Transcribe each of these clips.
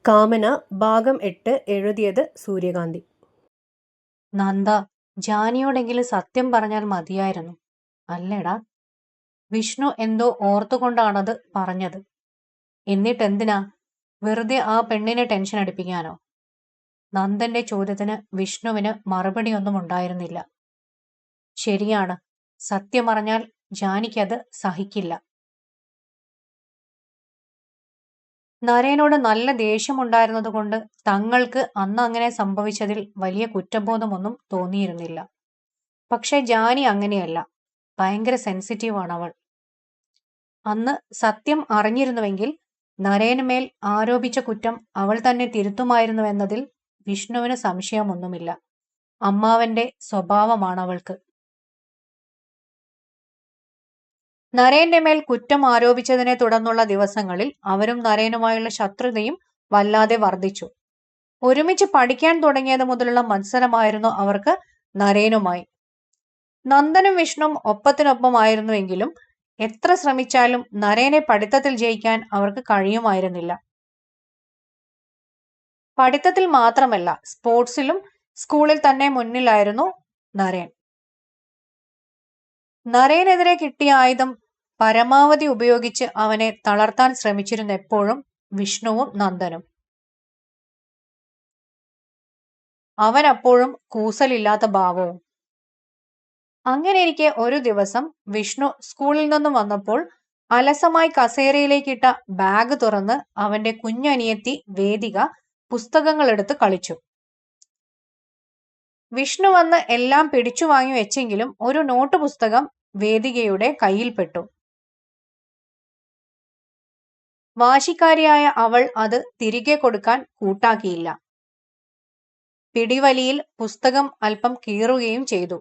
കാമന ഭാഗം 8 എഴുതിയത് സൂര്യകാന്തി. നന്ദ, ജാനിയോടെങ്കിലും സത്യം പറഞ്ഞാൽ മതിയായിരുന്നു. അല്ലേടാ? വിഷ്ണു എന്തോ ഓർത്തുകൊണ്ടാണത് പറഞ്ഞത്. എന്നിട്ടെന്തിനാ വെറുതെ ആ പെണ്ണിനെ ടെൻഷൻ അടിപ്പിക്കാനോ? നന്ദന്റെ ചോദ്യത്തിന് വിഷ്ണുവിന് മറുപടിയൊന്നും ഉണ്ടായിരുന്നില്ല. ശരിയാണ്, സത്യം പറഞ്ഞാൽ ജാനിക്കത് സഹിക്കില്ല. നരേനോട് നല്ല ദേഷ്യമുണ്ടായിരുന്നതുകൊണ്ട് തങ്ങൾക്ക് അന്ന് അങ്ങനെ സംഭവിച്ചതിൽ വലിയ കുറ്റബോധമൊന്നും തോന്നിയിരുന്നില്ല. പക്ഷെ ജാനി അങ്ങനെയല്ല, ഭയങ്കര സെൻസിറ്റീവാണ് അവൾ. അന്ന് സത്യം അറിഞ്ഞിരുന്നുവെങ്കിൽ നരേനുമേൽ ആരോപിച്ച കുറ്റം അവൾ തന്നെ തിരുത്തുമായിരുന്നുവെന്നതിൽ വിഷ്ണുവിന് സംശയമൊന്നുമില്ല. അമ്മാവന്റെ സ്വഭാവമാണവൾക്ക്. നരേന്റെ മേൽ കുറ്റം ആരോപിച്ചതിനെ തുടർന്നുള്ള ദിവസങ്ങളിൽ അവരും നരേനുമായുള്ള ശത്രുതയും വല്ലാതെ വർദ്ധിച്ചു. ഒരുമിച്ച് പഠിക്കാൻ തുടങ്ങിയത് മുതലുള്ള മത്സരമായിരുന്നു അവർക്ക് നരേനുമായി. നന്ദനും വിഷ്ണുവും ഒപ്പത്തിനൊപ്പമായിരുന്നുവെങ്കിലും എത്ര ശ്രമിച്ചാലും നരേനെ പഠിത്തത്തിൽ ജയിക്കാൻ അവർക്ക് കഴിയുമായിരുന്നില്ല. പഠിത്തത്തിൽ മാത്രമല്ല, സ്പോർട്സിലും സ്കൂളിൽ തന്നെ മുന്നിലായിരുന്നു നരേൻ. നരേനെതിരെ കിട്ടിയ ആയുധം പരമാവധി ഉപയോഗിച്ച് അവനെ തളർത്താൻ ശ്രമിച്ചിരുന്ന എപ്പോഴും വിഷ്ണുവും നന്ദനും. അവൻ അപ്പോഴും കൂസലില്ലാത്ത ഭാവവും. അങ്ങനെയിരിക്കെ ഒരു ദിവസം വിഷ്ണു സ്കൂളിൽ നിന്നും വന്നപ്പോൾ അലസമായി കസേരയിലേക്കിട്ട ബാഗ് തുറന്ന് അവന്റെ കുഞ്ഞനിയത്തി വേദിക പുസ്തകങ്ങൾ എടുത്ത് കളിച്ചു. വിഷ്ണു വന്ന് എല്ലാം പിടിച്ചു വാങ്ങി വെച്ചെങ്കിലും ഒരു നോട്ട് പുസ്തകം വേദികയുടെ കയ്യിൽപ്പെട്ടു. വാശിക്കാരിയായ അവൾ അത് തിരികെ കൊടുക്കാൻ കൂട്ടാക്കിയില്ല. പിടിവലിയിൽ പുസ്തകം അല്പം കീറുകയും ചെയ്തു.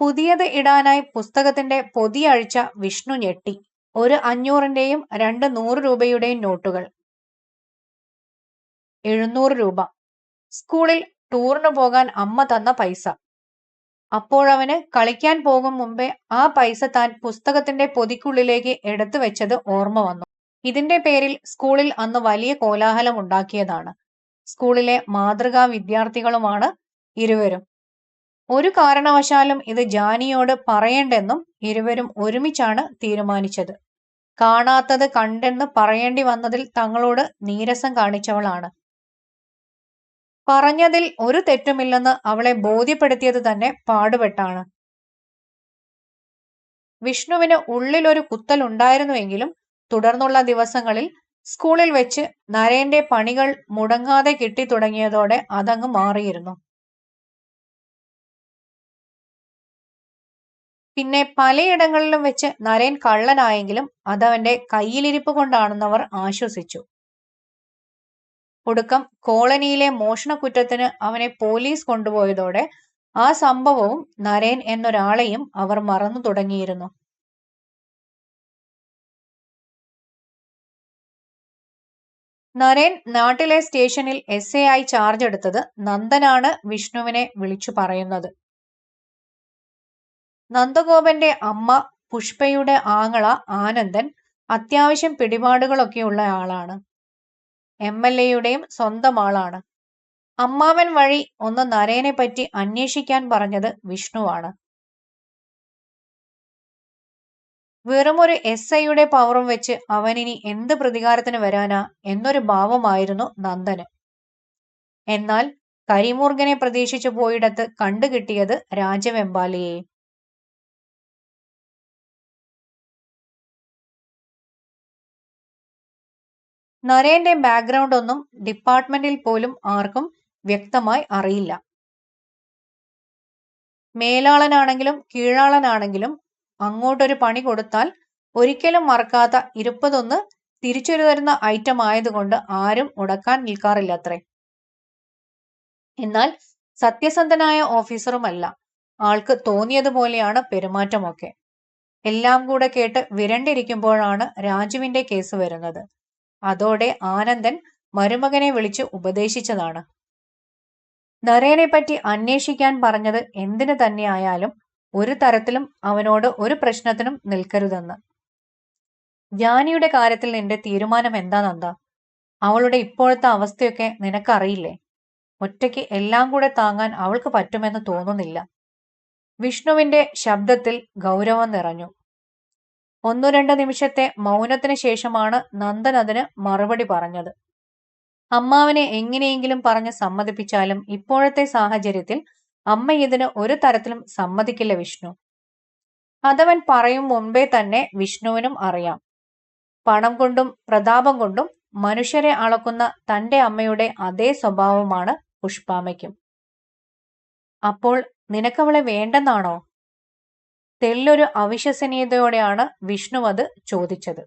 പുതിയത് ഇടാനായി പുസ്തകത്തിന്റെ പൊതി അഴിച്ച വിഷ്ണു ഞെട്ടി. ഒരു 500-ന്റെയും 2 100 രൂപയുടെയും നോട്ടുകൾ. 700 രൂപ. സ്കൂളിൽ ടൂറിന് പോകാൻ അമ്മ തന്ന പൈസ. അപ്പോഴവന് കളിക്കാൻ പോകും മുമ്പേ ആ പൈസ താൻ പുസ്തകത്തിന്റെ പൊതിക്കുള്ളിലേക്ക് എടുത്തു വെച്ചത് ഓർമ്മ വന്നു. ഇതിന്റെ പേരിൽ സ്കൂളിൽ അന്ന് വലിയ കോലാഹലം ഉണ്ടാക്കിയതാണ്. സ്കൂളിലെ മാതൃകാ വിദ്യാർത്ഥികളുമാണ് ഇരുവരും. ഒരു കാരണവശാലും ഇത് ജാനിയോട് പറയേണ്ടെന്നും ഇരുവരും ഒരുമിച്ചാണ് തീരുമാനിച്ചത്. കാണാത്തത് കണ്ടെന്ന് പറയേണ്ടി വന്നതിൽ തങ്ങളോട് നീരസം കാണിച്ചവളാണ്. പറഞ്ഞതിൽ ഒരു തെറ്റുമില്ലെന്ന് അവളെ ബോധ്യപ്പെടുത്തിയത് തന്നെ പാടുപെട്ടാണ്. വിഷ്ണുവിന് ഉള്ളിലൊരു കുത്തലുണ്ടായിരുന്നുവെങ്കിലും തുടർന്നുള്ള ദിവസങ്ങളിൽ സ്കൂളിൽ വെച്ച് നരേന്റെ പണികൾ മുടങ്ങാതെ കിട്ടിത്തുടങ്ങിയതോടെ അതങ്ങ് മാറിയിരുന്നു. പിന്നെ പലയിടങ്ങളിലും വെച്ച് നരേൻ കള്ളനായെങ്കിലും അതവന്റെ കയ്യിലിരിപ്പ് കൊണ്ടാണെന്നവർ ആശ്വസിച്ചു. ഒടുക്കം കോളനിയിലെ മോഷണക്കുറ്റത്തിന് അവനെ പോലീസ് കൊണ്ടുപോയതോടെ ആ സംഭവവും നരേൻ എന്നൊരാളെയും അവർ മറന്നു തുടങ്ങിയിരുന്നു. നരേൻ നാട്ടിലെ സ്റ്റേഷനിൽ SA ആയി ചാർജ് എടുത്തത് നന്ദനാണ് വിഷ്ണുവിനെ വിളിച്ചു പറയുന്നത്. നന്ദഗോപന്റെ അമ്മ പുഷ്പയുടെ ആങ്ങള ആനന്ദൻ അത്യാവശ്യം പിടിപാടുകളൊക്കെയുള്ള ആളാണ്. MLAയുടെയും സ്വന്തം ആളാണ്. അമ്മാവൻ വഴി ഒന്ന് നരേനെ പറ്റി അന്വേഷിക്കാൻ പറഞ്ഞത് വിഷ്ണുവാണ്. വെറുമൊരു SIയുടെ പവറും വെച്ച് അവനിനി എന്ത് പ്രതികാരത്തിന് വരാനാ എന്നൊരു ഭാവമായിരുന്നു നന്ദന്. എന്നാൽ കരിമൂർഖനെ പ്രതീക്ഷിച്ചു പോയിടത്ത് കണ്ടുകിട്ടിയത് രാജവെമ്പാലയെയും. നരേന്റെ ബാക്ക്ഗ്രൗണ്ട് ഒന്നും ഡിപ്പാർട്ട്മെന്റിൽ പോലും ആർക്കും വ്യക്തമായി അറിയില്ല. മേലാളനാണെങ്കിലും കീഴാളനാണെങ്കിലും അങ്ങോട്ടൊരു പണി കൊടുത്താൽ ഒരിക്കലും മറക്കാത്ത 21 തിരിച്ചു തരുന്ന ഐറ്റം ആയതുകൊണ്ട് ആരും മുടക്കാൻ നിൽക്കാറില്ലത്രേ. എന്നാൽ സത്യസന്ധനായ ഓഫീസറുമല്ല. ആൾക്ക് തോന്നിയതുപോലെയാണ് പെരുമാറ്റമൊക്കെ. എല്ലാം കൂടെ കേട്ട് വിരണ്ടിരിക്കുമ്പോഴാണ് രാജുവിന്റെ കേസ് വരുന്നത്. അതോടെ ആനന്ദൻ മരുമകനെ വിളിച്ച് ഉപദേശിച്ചതാണ്. നരേനെ പറ്റി അന്വേഷിക്കാൻ പറഞ്ഞത് എന്തിനു തന്നെയായാലും ഒരു തരത്തിലും അവനോട് ഒരു പ്രശ്നത്തിനും നിൽക്കരുതെന്ന്. ജാനിയുടെ കാര്യത്തിൽ നിന്റെ തീരുമാനം എന്താ നന്ദ? അവളുടെ ഇപ്പോഴത്തെ അവസ്ഥയൊക്കെ നിനക്കറിയില്ലേ? ഒറ്റയ്ക്ക് എല്ലാം കൂടെ താങ്ങാൻ അവൾക്ക് പറ്റുമെന്ന് തോന്നുന്നില്ല. വിഷ്ണുവിന്റെ ശബ്ദത്തിൽ ഗൗരവം നിറഞ്ഞു. 1-2 നിമിഷത്തെ മൗനത്തിന് ശേഷമാണ് നന്ദൻ അതിന് മറുപടി പറഞ്ഞത്. അമ്മാവനെ എങ്ങനെയെങ്കിലും പറഞ്ഞ് സമ്മതിപ്പിച്ചാലും ഇപ്പോഴത്തെ സാഹചര്യത്തിൽ അമ്മ ഇതിന് ഒരു തരത്തിലും സമ്മതിക്കില്ല വിഷ്ണു. അതവൻ പറയും മുൻപേ തന്നെ വിഷ്ണുവിനും അറിയാം. പണം കൊണ്ടും പ്രതാപം കൊണ്ടും മനുഷ്യരെ അളക്കുന്ന തന്റെ അമ്മയുടെ അതേ സ്വഭാവമാണ് പുഷ്പാമ്മയ്ക്കും. അപ്പോൾ നിനക്കവളെ വേണ്ടെന്നാണോ? തെല്ലൊരു അവിശ്വസനീയതയോടെയാണ് വിഷ്ണു അത് ചോദിച്ചത്.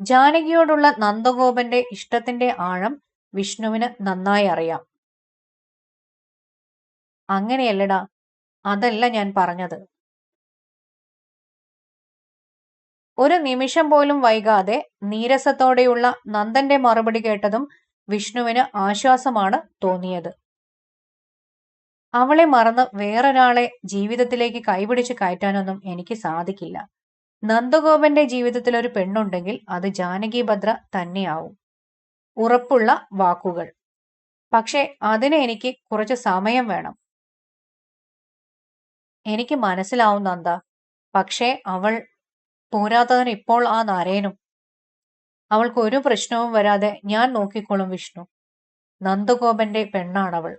ജാനകിയോടുള്ള നന്ദഗോപന്റെ ഇഷ്ടത്തിന്റെ ആഴം വിഷ്ണുവിന് നന്നായി അറിയാം. അങ്ങനെയല്ലടാ, അതല്ല ഞാൻ പറഞ്ഞത്. ഒരു നിമിഷം പോലും വൈകാതെ നീരസത്തോടെയുള്ള നന്ദന്റെ മറുപടി കേട്ടതും വിഷ്ണുവിന് ആശ്വാസമാണ് തോന്നിയത്. അവളെ മറന്ന് വേറൊരാളെ ജീവിതത്തിലേക്ക് കൈപിടിച്ച് കയറ്റാനൊന്നും എനിക്ക് സാധിക്കില്ല. നന്ദഗോപന്റെ ജീവിതത്തിൽ ഒരു പെണ്ണുണ്ടെങ്കിൽ അത് ജാനകി ഭദ്ര തന്നെയാവും. ഉറപ്പുള്ള വാക്കുകൾ. പക്ഷെ അതിന് എനിക്ക് കുറച്ച് സമയം വേണം. എനിക്ക് മനസ്സിലാവും നന്ദ. പക്ഷേ അവൾ, പോരാത്തതിന് ഇപ്പോൾ ആ നരേനും. അവൾക്ക് ഒരു പ്രശ്നവും വരാതെ ഞാൻ നോക്കിക്കോളും വിഷ്ണു. നന്ദഗോപന്റെ പെണ്ണാണവൾ.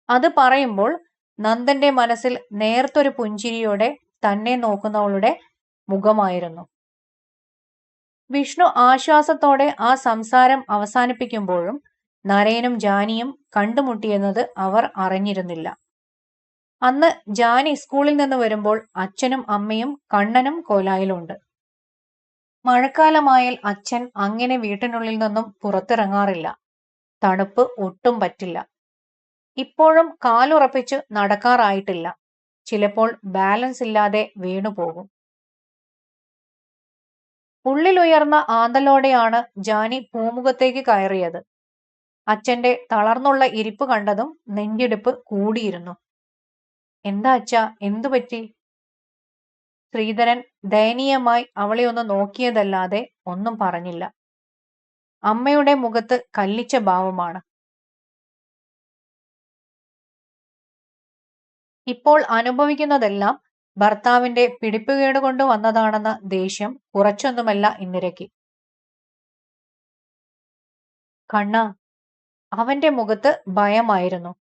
അത് പറയുമ്പോൾ നന്ദന്റെ മനസ്സിൽ നേർത്തൊരു പുഞ്ചിരിയോടെ തന്നെ നോക്കുന്നവളുടെ മുഖമായിരുന്നു. വിഷ്ണു ആശ്വാസത്തോടെ ആ സംസാരം അവസാനിപ്പിക്കുമ്പോഴും നരേനും ജാനിയും കണ്ടുമുട്ടിയെന്നത് അവർ അറിഞ്ഞിരുന്നില്ല. അന്ന് ജാനി സ്കൂളിൽ നിന്ന് വരുമ്പോൾ അച്ഛനും അമ്മയും കണ്ണനും കോലായിലുണ്ട്. മഴക്കാലമായാൽ അച്ഛൻ അങ്ങനെ വീട്ടിനുള്ളിൽ നിന്നും പുറത്തിറങ്ങാറില്ല. തണുപ്പ് ഒട്ടും പറ്റില്ല. ഇപ്പോഴും കാലുറപ്പിച്ചു നടക്കാറായിട്ടില്ല. ചിലപ്പോൾ ബാലൻസ് ഇല്ലാതെ വീണുപോകും. ഉള്ളിലുയർന്ന ആന്തലോടെയാണ് ജാനി പൂമുഖത്തേക്ക് കയറിയത്. അച്ഛന്റെ തളർന്നുള്ള ഇരിപ്പ് കണ്ടതും നെഞ്ചിടിപ്പ് കൂടിയിരുന്നു. എന്താ അച്ഛാ, എന്തു പറ്റി? ശ്രീധരൻ ദയനീയമായി അവളെ ഒന്ന് നോക്കിയതല്ലാതെ ഒന്നും പറഞ്ഞില്ല. അമ്മയുടെ മുഖത്ത് കല്ലിച്ച ഭാവമാണ്. ഇപ്പോൾ അനുഭവിക്കുന്നതെല്ലാം ഭർത്താവിന്റെ പിടിപ്പുകേട് കൊണ്ട് വന്നതാണെന്ന ദേഷ്യം കുറച്ചൊന്നുമല്ല ഇന്ദിരയ്ക്ക്. കണ്ണ, അവന്റെ മുഖത്ത് ഭയമായിരുന്നു.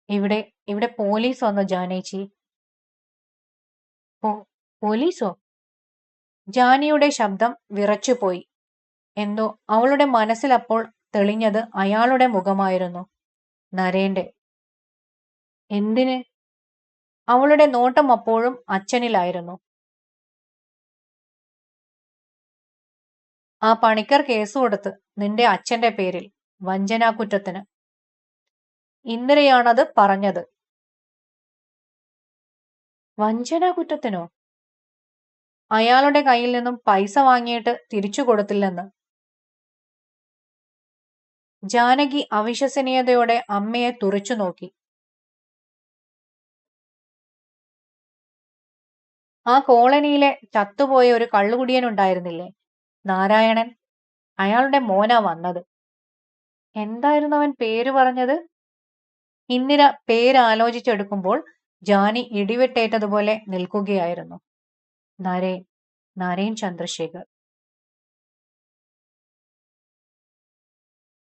ഇവിടെ ഇവിടെ പോലീസ് വന്നു ജാനേച്ചി. പോലീസോ? ജാനിയുടെ ശബ്ദം വിറച്ചുപോയി. എന്തോ അവളുടെ മനസ്സിലപ്പോൾ തെളിഞ്ഞത് അയാളുടെ മുഖമായിരുന്നു, നരേന്റെ. എന്തിന്? അവളുടെ നോട്ടം അപ്പോഴും അച്ഛനിലായിരുന്നു. ആ പണിക്കർ കേസ് കൊടുത്ത് നിന്റെ അച്ഛന്റെ പേരിൽ വഞ്ചനാകുറ്റത്തിന്. ഇന്ദിരയാണത് പറഞ്ഞത്. വഞ്ചനാകുറ്റത്തിനോ? അയാളുടെ കയ്യിൽ നിന്നും പൈസ വാങ്ങിയിട്ട് തിരിച്ചു കൊടുത്തില്ലെന്ന്. ജാനകി അവിശ്വസനീയതയോടെ അമ്മയെ തുറിച്ചു നോക്കി. ആ കോളനിയിലെ ചത്തുപോയ ഒരു കള്ളുകുടിയനുണ്ടായിരുന്നില്ലേ, നാരായണൻ? അയാളുടെ മോനാ വന്നത്. എന്തായിരുന്നു അവൻ പേര് പറഞ്ഞത്? ഇന്ദിര പേരാലോചിച്ചെടുക്കുമ്പോൾ ജാനി ഇടിവെട്ടേറ്റതുപോലെ നിൽക്കുകയായിരുന്നു. നരേൻ ചന്ദ്രശേഖർ.